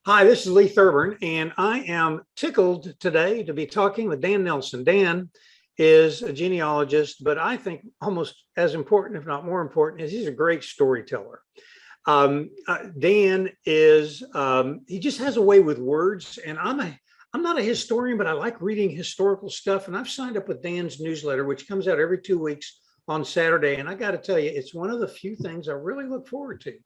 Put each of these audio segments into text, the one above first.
Hi, this is Lee Thurburn, and I am tickled today to be talking with Dan Nelson. Dan is a genealogist, but I think almost as important, if not more important, is he's a great storyteller. Dan is he just has a way with words, and I'm not a historian, but I like reading historical stuff, and I've signed up with Dan's newsletter, which comes out every 2 weeks on Saturday. And I got to tell you, it's one of the few things I really look forward to.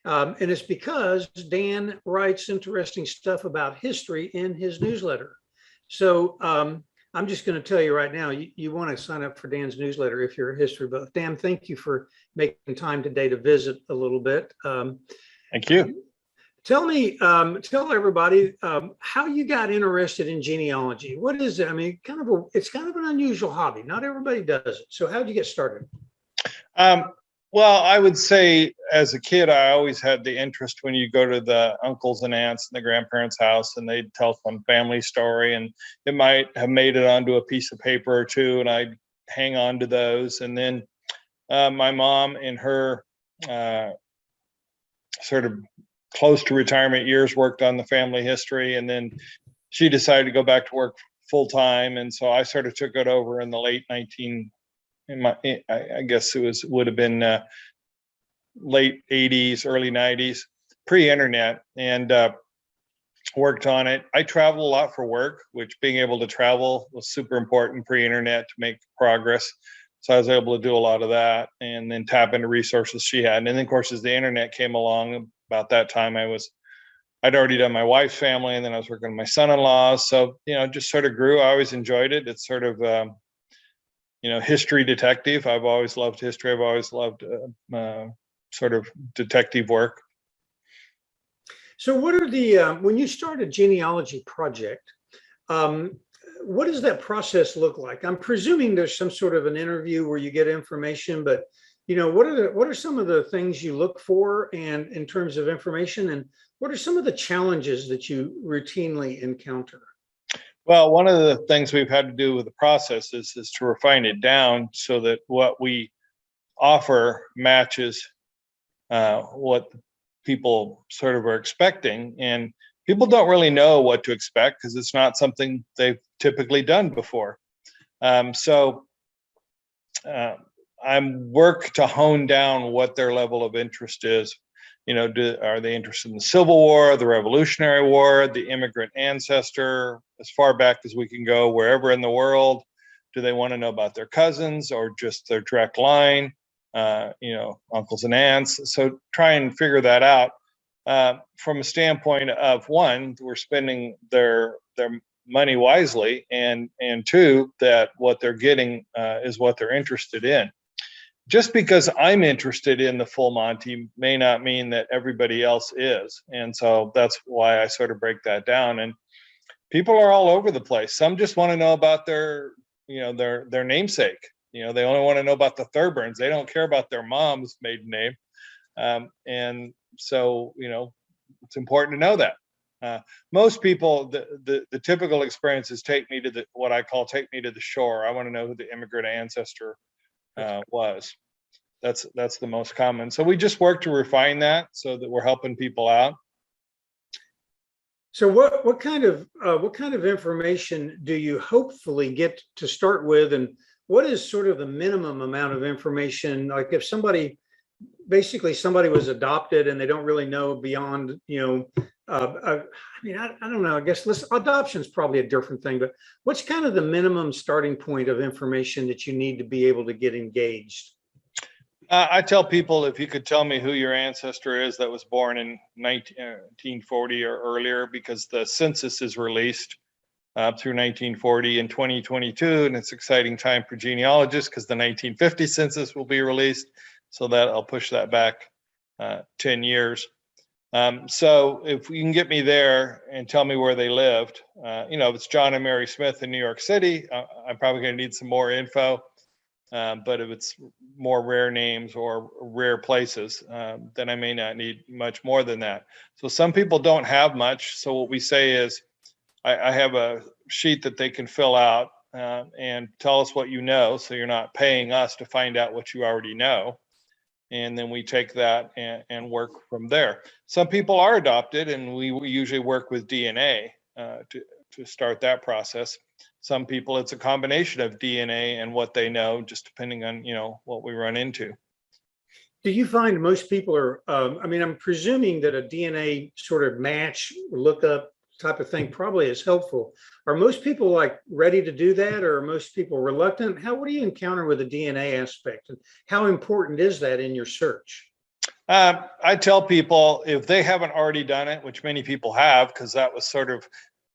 And it's because Dan writes interesting stuff about history in his newsletter. So I'm just going to tell you right now, you want to sign up for Dan's newsletter if you're a history buff. Dan, thank you for making time today to visit a little bit. Thank you. Tell everybody how you got interested in genealogy. What is it? I mean, it's kind of an unusual hobby. Not everybody does it. So how did you get started? Well, I would say as a kid, I always had the interest when you go to the uncles and aunts and the grandparents' house and they'd tell some family story, and it might have made it onto a piece of paper or two, and I'd hang on to those. And then my mom, in her sort of close to retirement years, worked on the family history, and then she decided to go back to work full time. And so I sort of took it over in the late I guess would have been late 80s, early 90s, pre-internet, and worked on it. I traveled a lot for work, which being able to travel was super important pre-internet to make progress. So I was able to do a lot of that and then tap into resources she had. And then, of course, as the internet came along, about that time I'd already done my wife's family, and then I was working with my son-in-law. So, just sort of grew. I always enjoyed it. It's sort of history detective. I've always loved history. I've always loved sort of detective work. So what are when you start a genealogy project, what does that process look like? I'm presuming there's some sort of an interview where you get information, but what are some of the things you look for and in terms of information, and what are some of the challenges that you routinely encounter? Well, one of the things we've had to do with the process is to refine it down so that what we offer matches what people sort of are expecting. And people don't really know what to expect because it's not something they've typically done before. So I work to hone down what their level of interest is. Are they interested in the Civil War, the Revolutionary War, the immigrant ancestor, as far back as we can go, wherever in the world? Do they want to know about their cousins or just their direct line, uncles and aunts? So try and figure that out from a standpoint of, one, we're spending their money wisely, and two, that what they're getting is what they're interested in. Just because I'm interested in the full Monty may not mean that everybody else is. And so that's why I sort of break that down. And people are all over the place. Some just want to know about their namesake. They only want to know about the Thurburns. They don't care about their mom's maiden name. And so, it's important to know that. Most people, the typical experience is take me to the shore. I want to know who the immigrant ancestor was. That's the most common. So we just work to refine that so that we're helping people out. So what kind of information do you hopefully get to start with, and what is sort of the minimum amount of information? Like if somebody was adopted and they don't really know beyond, I don't know. I guess adoption is probably a different thing, but what's kind of the minimum starting point of information that you need to be able to get engaged? I tell people, if you could tell me who your ancestor is that was born in 1940 or earlier, because the census is released through 1940 and 2022, and it's an exciting time for genealogists because the 1950 census will be released, so that I'll push that back 10 years. So if you can get me there and tell me where they lived, if it's John and Mary Smith in New York City, I'm probably going to need some more info. But if it's more rare names or rare places, then I may not need much more than that. So some people don't have much. So what we say is, I have a sheet that they can fill out and tell us what you know, so you're not paying us to find out what you already know. and then we take that and work from there. Some people are adopted, and we usually work with DNA to start that process. Some people, it's a combination of DNA and what they know, just depending on, what we run into. Do you find most people are, I mean, I'm presuming that a DNA sort of match, lookup type of thing probably is helpful. Are most people like ready to do that, or are most people reluctant? What do you encounter with the DNA aspect, and how important is that in your search? I tell people, if they haven't already done it, which many people have, because that was sort of,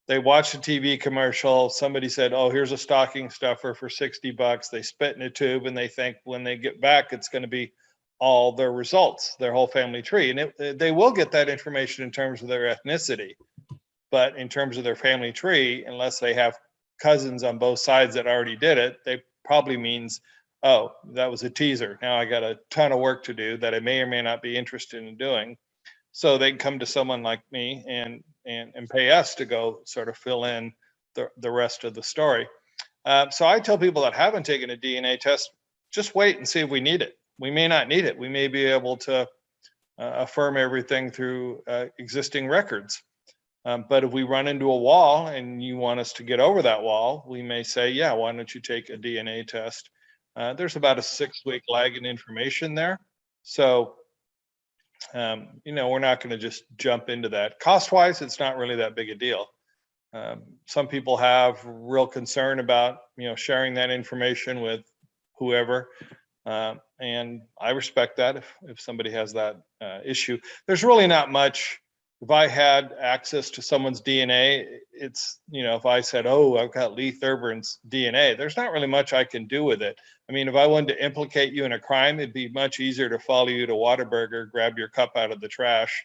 they watched a TV commercial, somebody said, oh, here's a stocking stuffer for $60. They spit in a tube, and they think when they get back, it's going to be all their results, their whole family tree. And they will get that information in terms of their ethnicity. But in terms of their family tree, unless they have cousins on both sides that already did it, they probably means, oh, that was a teaser. Now I got a ton of work to do that I may or may not be interested in doing. So they can come to someone like me and pay us to go sort of fill in the rest of the story. So I tell people that haven't taken a DNA test, just wait and see if we need it. We may not need it. We may be able to affirm everything through existing records. But if we run into a wall and you want us to get over that wall, we may say, yeah, why don't you take a DNA test? There's about a 6-week lag in information there. So, we're not going to just jump into that. Cost-wise, it's not really that big a deal. Some people have real concern about, sharing that information with whoever. And I respect that if somebody has that issue. There's really not much. If I had access to someone's DNA, it's, if I said, oh, I've got Lee Thurburn's DNA, there's not really much I can do with it. I mean, if I wanted to implicate you in a crime, it'd be much easier to follow you to Whataburger, grab your cup out of the trash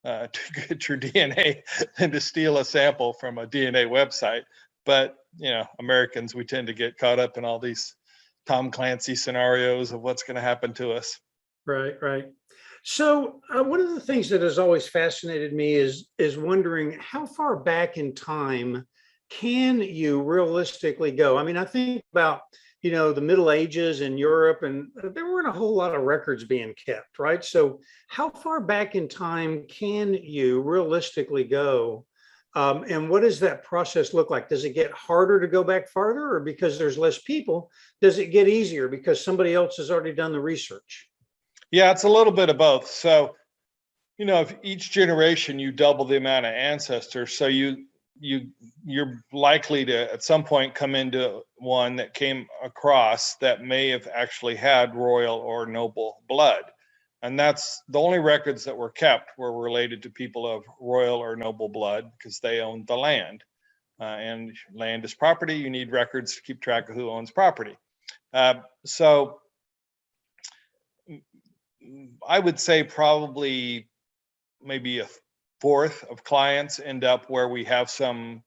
to get your DNA than to steal a sample from a DNA website. But, Americans, we tend to get caught up in all these Tom Clancy scenarios of what's going to happen to us. Right, right. So one of the things that has always fascinated me is wondering how far back in time can you realistically go? I mean, I think about, the Middle Ages in Europe, and there weren't a whole lot of records being kept, right? So how far back in time can you realistically go? And what does that process look like? Does it get harder to go back farther, or because there's less people, does it get easier because somebody else has already done the research? Yeah, it's a little bit of both. So, if each generation you double the amount of ancestors, so you're likely to at some point come into one that came across that may have actually had royal or noble blood. And that's the only records that were kept were related to people of royal or noble blood because they owned the land. And land is property. You need records to keep track of who owns property. So I would say probably maybe a fourth of clients end up where we have some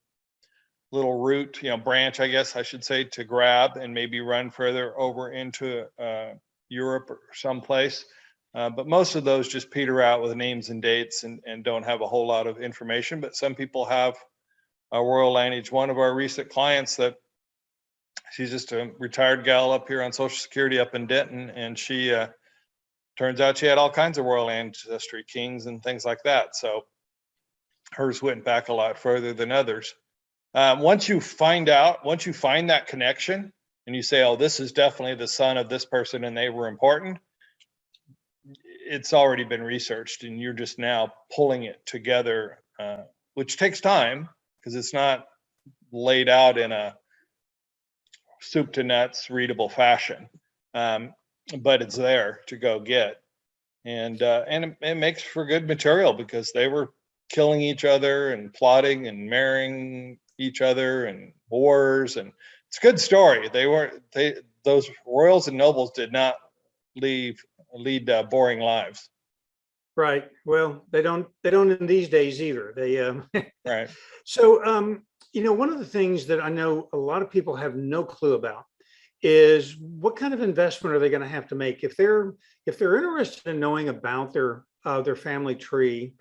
little route, branch, I guess I should say, to grab and maybe run further over into Europe or someplace. But most of those just peter out with names and dates and don't have a whole lot of information. But some people have a royal lineage. One of our recent clients that she's just a retired gal up here on Social Security up in Denton, and she turns out she had all kinds of royal ancestry, kings and things like that. So hers went back a lot further than others. Once you find that connection and you say, oh, this is definitely the son of this person and they were important, it's already been researched and you're just now pulling it together, which takes time because it's not laid out in a soup to nuts readable fashion. But it's there to go get. And it makes for good material because they were killing each other and plotting and marrying each other and wars, and it's a good story. Those royals and nobles did not lead boring lives. Right. Well, they don't in these days either. Right. So one of the things that I know a lot of people have no clue about is what kind of investment are they going to have to make if they're interested in knowing about their family tree.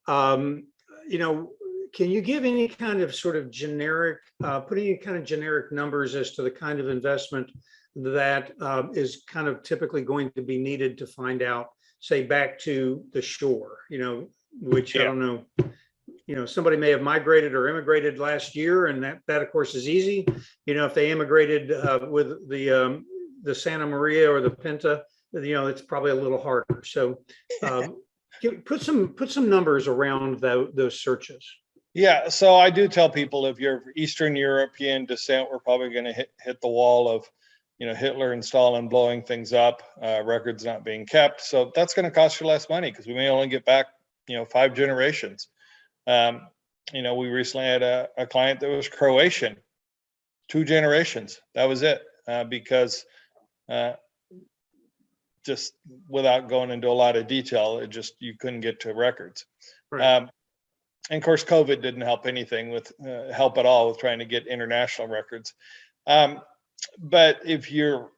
Can you give any kind of sort of generic, put any kind of generic numbers as to the kind of investment that is kind of typically going to be needed to find out, say, back to the shore, which I Yeah. don't know. Somebody may have migrated or immigrated last year, and that of course is easy. If they immigrated with the Santa Maria or the Pinta, it's probably a little harder. So put some numbers around those searches. Yeah, so I do tell people if you're of Eastern European descent, we're probably going to hit the wall of, Hitler and Stalin blowing things up, records not being kept. So that's going to cost you less money because we may only get back, 5 generations. We recently had a client that was Croatian, 2 generations. That was it, because just without going into a lot of detail, you couldn't get to records. Right. And of course, COVID didn't help anything with help at all with trying to get international records. But if you're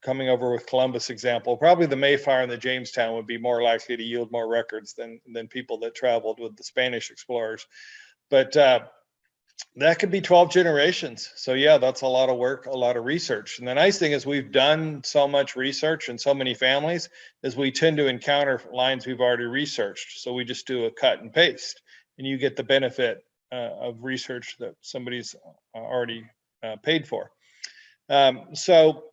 coming over with Columbus example, probably the Mayflower and the Jamestown would be more likely to yield more records than people that traveled with the Spanish explorers. But that could be 12 generations. So yeah, that's a lot of work, a lot of research. And the nice thing is we've done so much research and so many families is we tend to encounter lines we've already researched. So we just do a cut and paste and you get the benefit of research that somebody's already paid for. So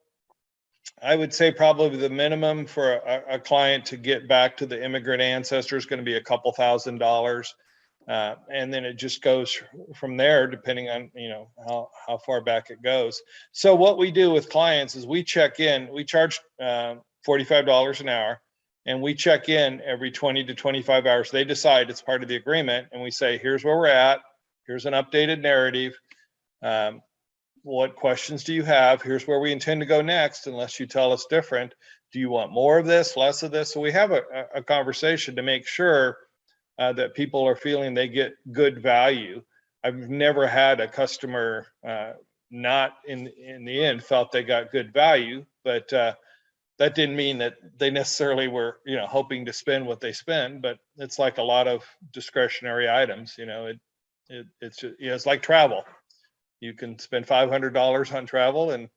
I would say probably the minimum for a client to get back to the immigrant ancestor is going to be a couple $1,000s. And then it just goes from there, depending on, how far back it goes. So what we do with clients is we check in, we charge $45 an hour, and we check in every 20 to 25 hours. They decide it's part of the agreement, and we say, here's where we're at. Here's an updated narrative. What questions do you have? Here's where we intend to go next, unless you tell us different. Do you want more of this, less of this? So we have a conversation to make sure that people are feeling they get good value. I've never had a customer not in the end felt they got good value, but that didn't mean that they necessarily were, hoping to spend what they spend. But it's like a lot of discretionary items. It's like travel. You can spend $500 on travel, and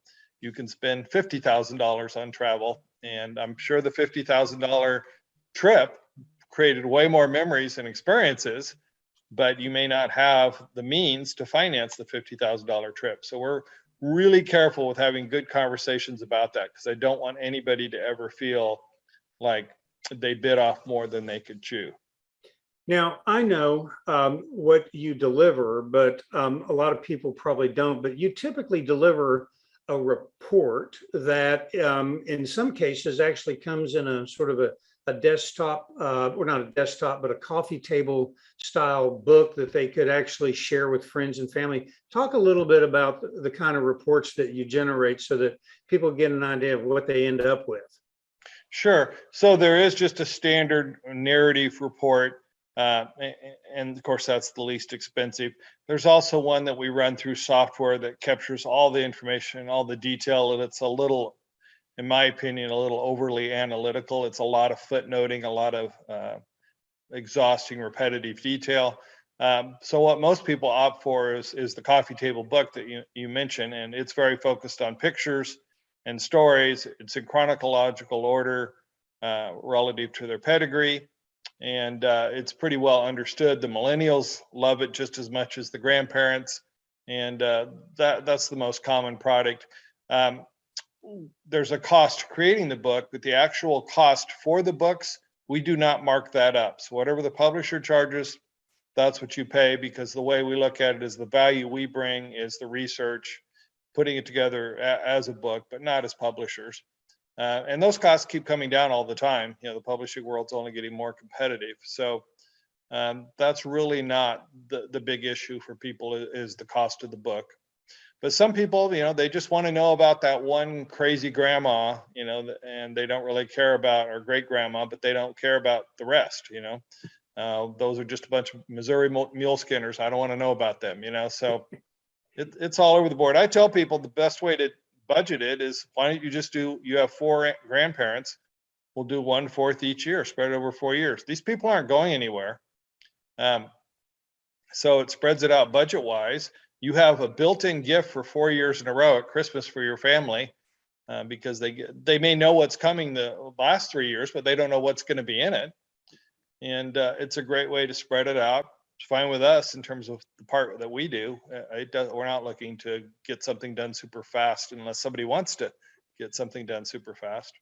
you can spend $50,000 on travel. And I'm sure the $50,000 trip created way more memories and experiences, but you may not have the means to finance the $50,000 trip. So we're really careful with having good conversations about that, because I don't want anybody to ever feel like they bit off more than they could chew. Now, I know what you deliver, but a lot of people probably don't. But you typically deliver a report that in some cases actually comes in a sort of a desktop, or not a desktop, but a coffee table style book that they could actually share with friends and family. Talk a little bit about the kind of reports that you generate so that people get an idea of what they end up with. Sure. So there is just a standard narrative report. And of course, that's the least expensive. There's also one that we run through software that captures all the information, all the detail, and it's a little, in my opinion, a little overly analytical. It's a lot of footnoting, a lot of exhausting, repetitive detail. So what most people opt for is the coffee table book that you mentioned, and it's very focused on pictures and stories. It's in chronological order relative to their pedigree. And it's pretty well understood. The millennials love it just as much as the grandparents, and that's the most common product. There's a cost to creating the book, but the actual cost for the books, we do not mark that up. So whatever the publisher charges, that's what you pay, because the way we look at it is the value we bring is the research, putting it together as a book, but not as publishers. And those costs keep coming down all the time. The publishing world's only getting more competitive. So that's really not the big issue for people, is the cost of the book. But some people, they just want to know about that one crazy grandma, and they don't really care about, or great grandma, but they don't care about the rest, those are just a bunch of Missouri mule skinners. I don't want to know about them, so it's all over the board. I tell people the best way to budget it is, why don't you have 4 grandparents, we'll do 1/4 each year, spread it over 4 years. These people aren't going anywhere. So it spreads it out budget wise. you have a built-in gift for 4 years in a row at Christmas for your family, because they may know what's coming the last 3 years, but they don't know what's going to be in it. And it's a great way to spread it out. It's fine with us in terms of the part that we do. We're not looking to get something done super fast unless somebody wants to get something done super fast.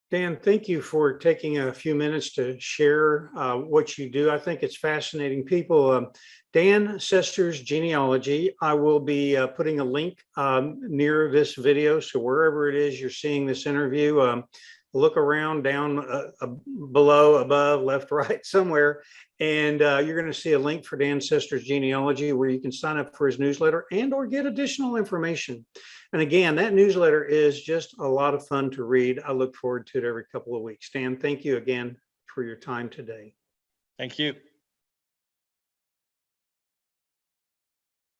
Dan, thank you for taking a few minutes to share what you do. I think it's fascinating. People, Dan Sester's Genealogy. I will be putting a link near this video. So wherever it is you're seeing this interview, look around, down, below, above, left, right, somewhere. And you're going to see a link for Dan Sester's Genealogy where you can sign up for his newsletter and or get additional information. And again, that newsletter is just a lot of fun to read. I look forward to it every couple of weeks. Dan, thank you again for your time today. Thank you.